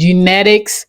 genetics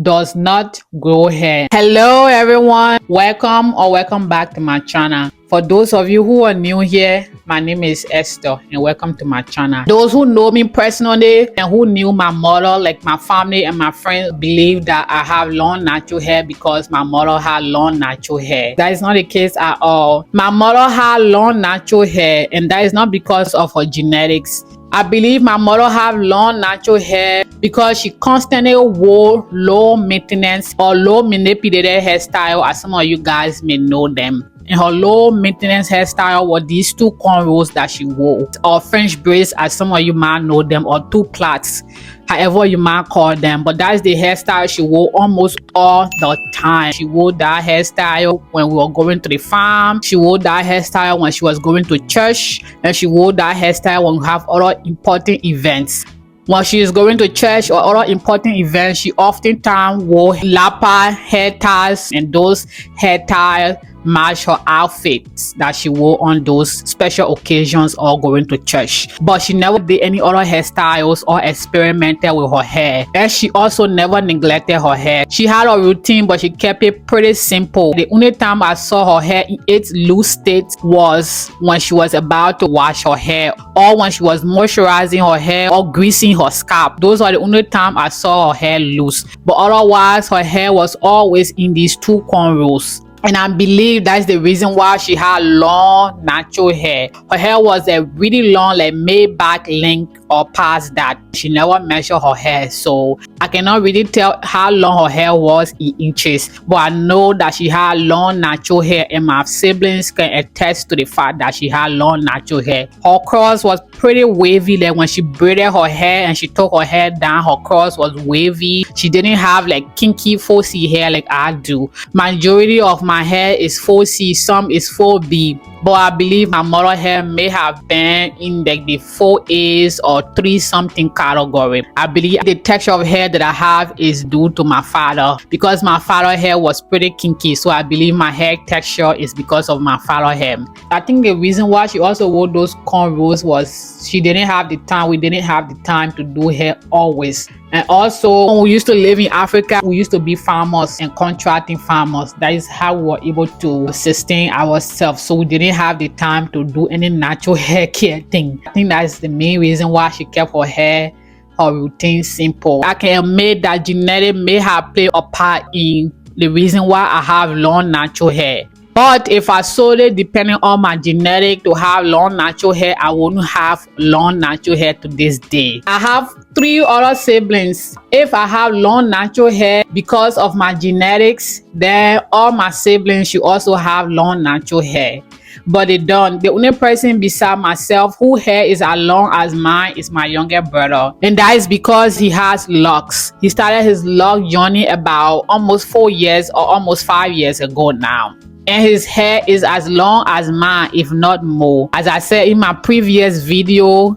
does not grow hair. Hello everyone, welcome back to my channel. For those of you who are new here, my name is Esther and welcome to my channel. Those who know me personally and who knew my mother, like my family and my friends, believe that I have long natural hair because my mother had long natural hair. That is not the case at all. My mother had long natural hair and that is not because of her genetics. I believe my mother have long natural hair because she constantly wore low maintenance or low manipulated hairstyle, as some of you guys may know them. And her low maintenance hairstyle were these two cornrows that she wore, or French braids as some of you might know them, or two plaits, however you might call them. But that's the hairstyle she wore almost all the time. She wore that hairstyle when we were going to the farm. She wore that hairstyle when she was going to church, and she wore that hairstyle when we have other important events. When she is going to church or other important events, she oftentimes wore lappa hair ties, and those hair ties match her outfits that she wore on those special occasions or going to church. But she never did any other hairstyles or experimented with her hair. And she also never neglected her hair. She had a routine, but she kept it pretty simple. The only time I saw her hair in its loose state was when she was about to wash her hair, or when she was moisturizing her hair or greasing her scalp. Those are the only time I saw her hair loose. But otherwise, her hair was always in these two cornrows. And I believe that's the reason why she had long natural hair. Her hair was a really long, like mid-back length or past that. She never measured her hair, so I cannot really tell how long her hair was in inches. But I know that she had long natural hair, and my siblings can attest to the fact that she had long natural hair. Her curls was pretty wavy. Like when she braided her hair and she took her hair down, her curls was wavy. She didn't have like kinky 4C hair like I do. Majority of my hair is 4C, some is 4B, but I believe my mother hair may have been in like the 4As or 3 something category. I believe the texture of hair that I have is due to my father, because my father hair was pretty kinky, so I believe my hair texture is because of my father hair. I think the reason why she also wore those cornrows was she didn't have the time. We didn't have the time to do hair always. And also, when we used to live in Africa, we used to be farmers and contracting farmers. That is how we were able to sustain ourselves. So we didn't have the time to do any natural hair care thing. I think that's the main reason why she kept her hair, her routine simple. I can admit that genetics may have played a part in the reason why I have long natural hair. But if I solely depending on my genetic to have long natural hair, I wouldn't have long natural hair to this day. I have 3 other siblings. If I have long natural hair because of my genetics, then all my siblings should also have long natural hair. But they don't. The only person beside myself whose hair is as long as mine is my younger brother. And that is because he has locks. He started his lock journey about almost 4 years or almost 5 years ago now. And his hair is as long as mine, if not more. As I said in my previous video,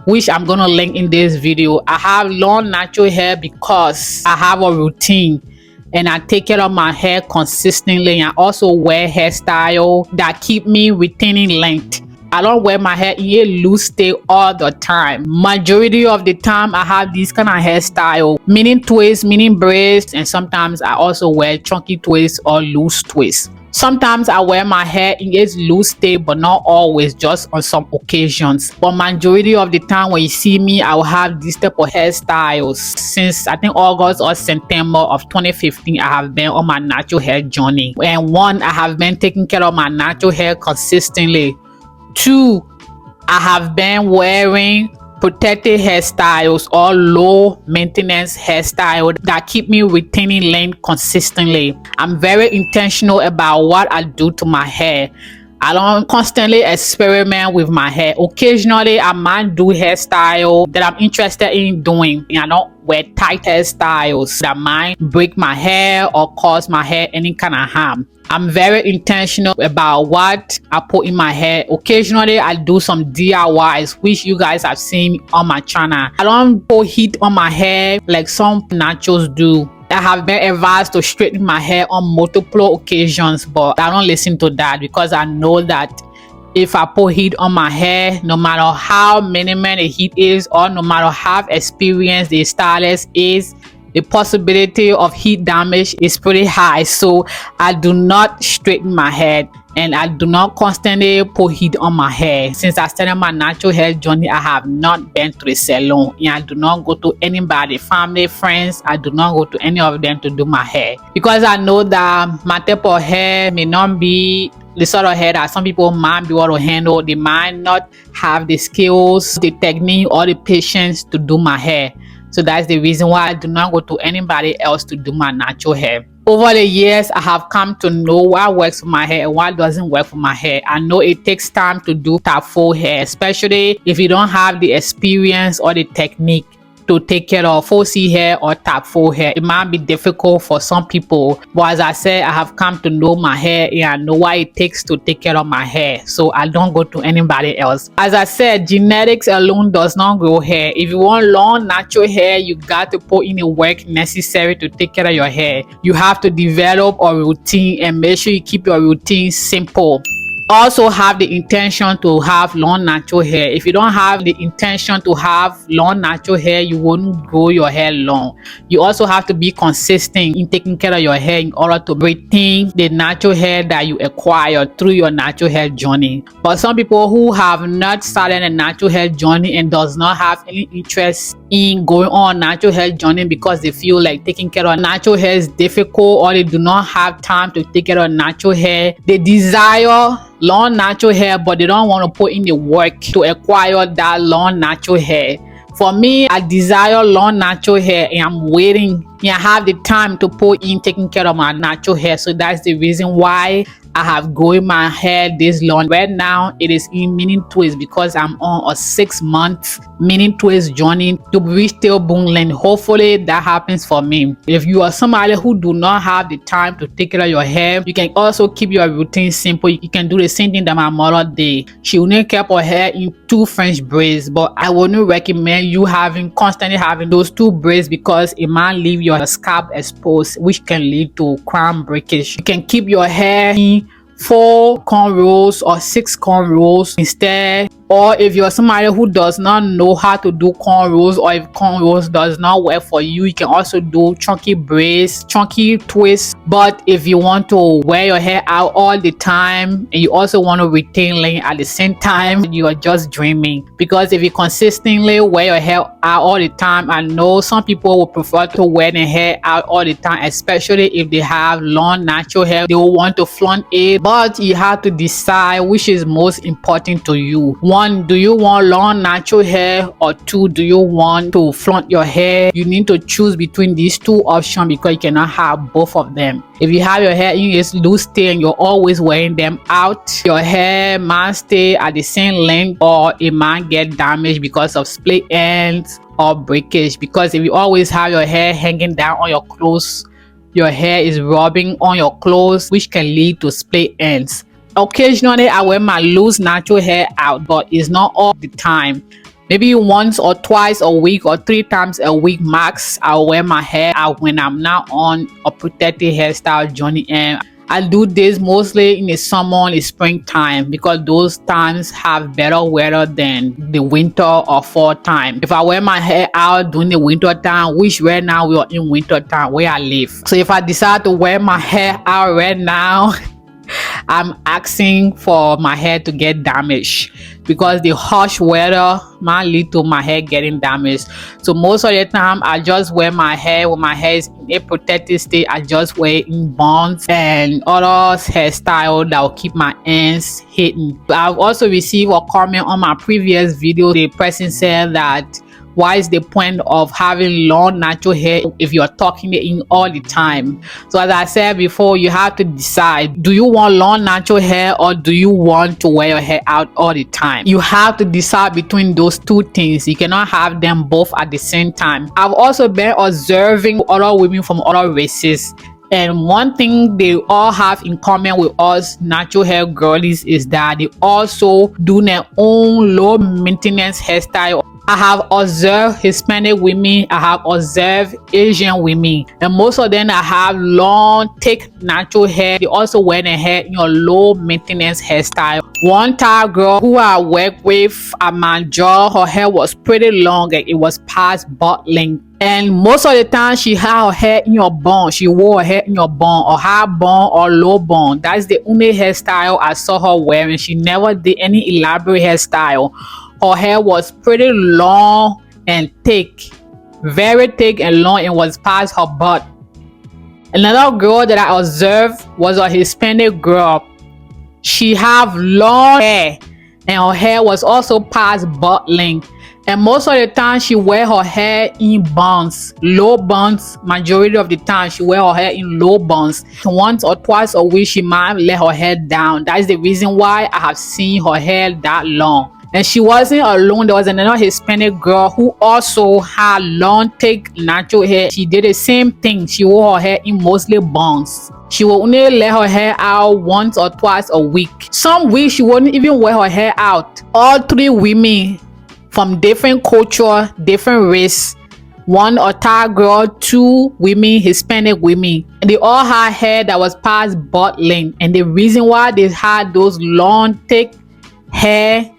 which I'm gonna link in this video, I have long natural hair because I have a routine and I take care of my hair consistently, and I also wear hairstyle that keep me retaining length. I don't wear my hair in a loose state all the time. Majority of the time I have this kind of hairstyle, meaning twists, meaning braids, and sometimes I also wear chunky twists or loose twists. Sometimes I wear my hair in its loose state, but not always, just on some occasions. But majority of the time when you see me, I will have this type of hairstyles. Since I think August or September of 2015, I have been on my natural hair journey. And 1, I have been taking care of my natural hair consistently. 2, I have been wearing protected hairstyles or low maintenance hairstyle that keep me retaining length consistently. I'm very intentional about what I do to my hair. I don't constantly experiment with my hair. Occasionally I might do hairstyle that I'm interested in doing, and I don't wear tight hairstyles that might break my hair or cause my hair any kind of harm. I'm very intentional about what I put in my hair. Occasionally I do some DIYs, which you guys have seen on my channel. I don't put heat on my hair like some naturals do. I have been advised to straighten my hair on multiple occasions, but I don't listen to that because I know that if I put heat on my hair, no matter how minimal the heat is or no matter how experienced the stylist is, the possibility of heat damage is pretty high. So I do not straighten my hair, and I do not constantly put heat on my hair. Since I started my natural hair journey, I have not been to the salon, and I do not go to anybody, family, friends. I do not go to any of them to do my hair, because I know that my type of hair may not be the sort of hair that some people might be able to handle. They might not have the skills, the technique, or the patience to do my hair. So that's the reason why I do not go to anybody else to do my natural hair. Over the years, I have come to know what works for my hair and what doesn't work for my hair. I know it takes time to do top full hair, especially if you don't have the experience or the technique to take care of full C hair or top full hair. It might be difficult for some people, but as I said, I have come to know my hair and I know what it takes to take care of my hair, so I don't go to anybody else. As I said, genetics alone does not grow hair. If you want long natural hair, you got to put in the work necessary to take care of your hair. You have to develop a routine and make sure you keep your routine simple. Also have the intention to have long natural hair. If you don't have the intention to have long natural hair, you won't grow your hair long. You also have to be consistent in taking care of your hair in order to retain the natural hair that you acquire through your natural hair journey. But some people who have not started a natural hair journey and does not have any interest in going on natural hair journey because they feel like taking care of natural hair is difficult, or they do not have time to take care of natural hair. They desire long natural hair, but they don't want to put in the work to acquire that long natural hair. For me, I desire long natural hair and I'm waiting and I have the time to put in taking care of my natural hair. So that's the reason why I have growing my hair this long. Right now, it is in mini twists because I'm on a 6-month mini twist journey to reach tailbone length. Hopefully that happens for me. If you are somebody who do not have the time to take care of your hair, you can also keep your routine simple. You can do the same thing that my mother did. She only kept her hair in 2 French braids, but I wouldn't recommend you constantly having those 2 braids because it might leave your scalp exposed, which can lead to crown breakage. You can keep your hair in 4 cornrows or 6 cornrows instead. Or if you're somebody who does not know how to do cornrows, or if cornrows does not work for you, you can also do chunky braids, chunky twists. But if you want to wear your hair out all the time and you also want to retain length at the same time, you are just dreaming. Because if you consistently wear your hair out all the time, I know some people will prefer to wear their hair out all the time, especially if they have long natural hair. They will want to flaunt it, but you have to decide which is most important to you. 1, do you want long natural hair, or 2, do you want to flaunt your hair? You need to choose between these 2 options because you cannot have both of them. If you have your hair in its loose state and you're always wearing them out, your hair might stay at the same length or it might get damaged because of split ends or breakage. Because if you always have your hair hanging down on your clothes, your hair is rubbing on your clothes, which can lead to split ends. Occasionally, I wear my loose natural hair out, but it's not all the time. Maybe once or twice a week or 3 times a week max, I'll wear my hair out when I'm not on a protected hairstyle journey. And I do this mostly in the summer and the springtime because those times have better weather than the winter or fall time. If I wear my hair out during the winter time, which right now we are in winter time where I live. So if I decide to wear my hair out right now, I'm asking for my hair to get damaged because the harsh weather might lead to my hair getting damaged. So most of the time, I just wear my hair when my hair is in a protected state. I just wear it in buns and other hairstyle that will keep my ends hidden. I've also received a comment on my previous video. The person said that why is the point of having long natural hair if you're talking it in all the time? So as I said before, you have to decide, do you want long natural hair or do you want to wear your hair out all the time? You have to decide between those 2 things. You cannot have them both at the same time. I've also been observing other women from other races, and one thing they all have in common with us natural hair girlies is that they also do their own low maintenance hairstyle I have observed Hispanic women, I have observed Asian women, and most of them that have long, thick, natural hair, they also wear their hair in a low maintenance hairstyle. One Thai girl who I worked with at my job, her hair was pretty long and it was past butt length. And most of the time she had her hair in your bun. She wore her hair in your bun, or high bun or low bun. That's the only hairstyle I saw her wearing. She never did any elaborate hairstyle. Her hair was pretty long and thick, very thick and long, and was past her butt. Another girl that I observed was a Hispanic girl. She have long hair and her hair was also past butt length. And most of the time she wear her hair in buns, low buns. Majority of the time she wear her hair in low buns. Once or twice a week she might let her hair down. That is the reason why I have seen her hair that long. And she wasn't alone. There was another Hispanic girl who also had long, thick, natural hair. She did the same thing. She wore her hair in mostly buns. She will only let her hair out once or twice a week. Some weeks she wouldn't even wear her hair out. All three women from different culture, different race. One a Thai girl, two women, Hispanic women. And they all had hair that was past butt length. And the reason why they had those long, thick hair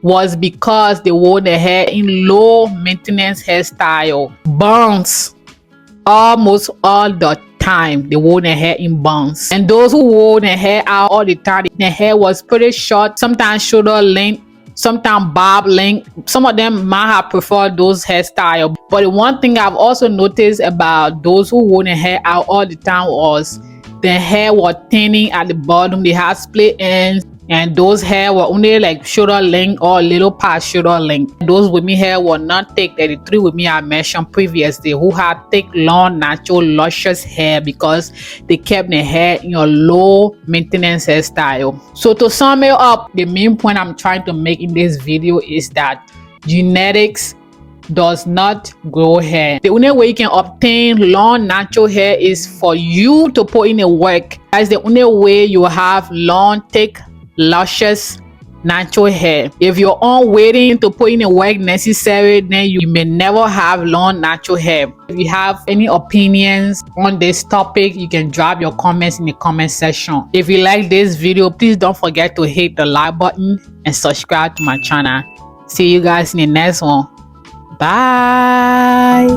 was because they wore their hair in low maintenance hairstyle. Buns. Almost all the time they wore their hair in buns. And those who wore their hair out all the time, their hair was pretty short, sometimes shoulder length, sometimes bob length. Some of them might have preferred those hairstyles. But the one thing I've also noticed about those who wore their hair out all the time was their hair was thinning at the bottom. They had split ends, and those hair were only like shoulder length or a little past shoulder length. Those women hair were not thick. The three women I mentioned previously who had thick, long, natural, luscious hair, because they kept their hair in a low maintenance hairstyle. So to sum it up, the main point I'm trying to make in this video is that genetics does not grow hair. The only way you can obtain long natural hair is for you to put in the work. That's the only way you have long, thick, luscious natural hair. If you're on waiting to put in the work necessary, then you may never have long natural hair. If you have any opinions on this topic, you can drop your comments in the comment section. If you like this video, please don't forget to hit the like button and subscribe to my channel. See you guys in the next one. Bye.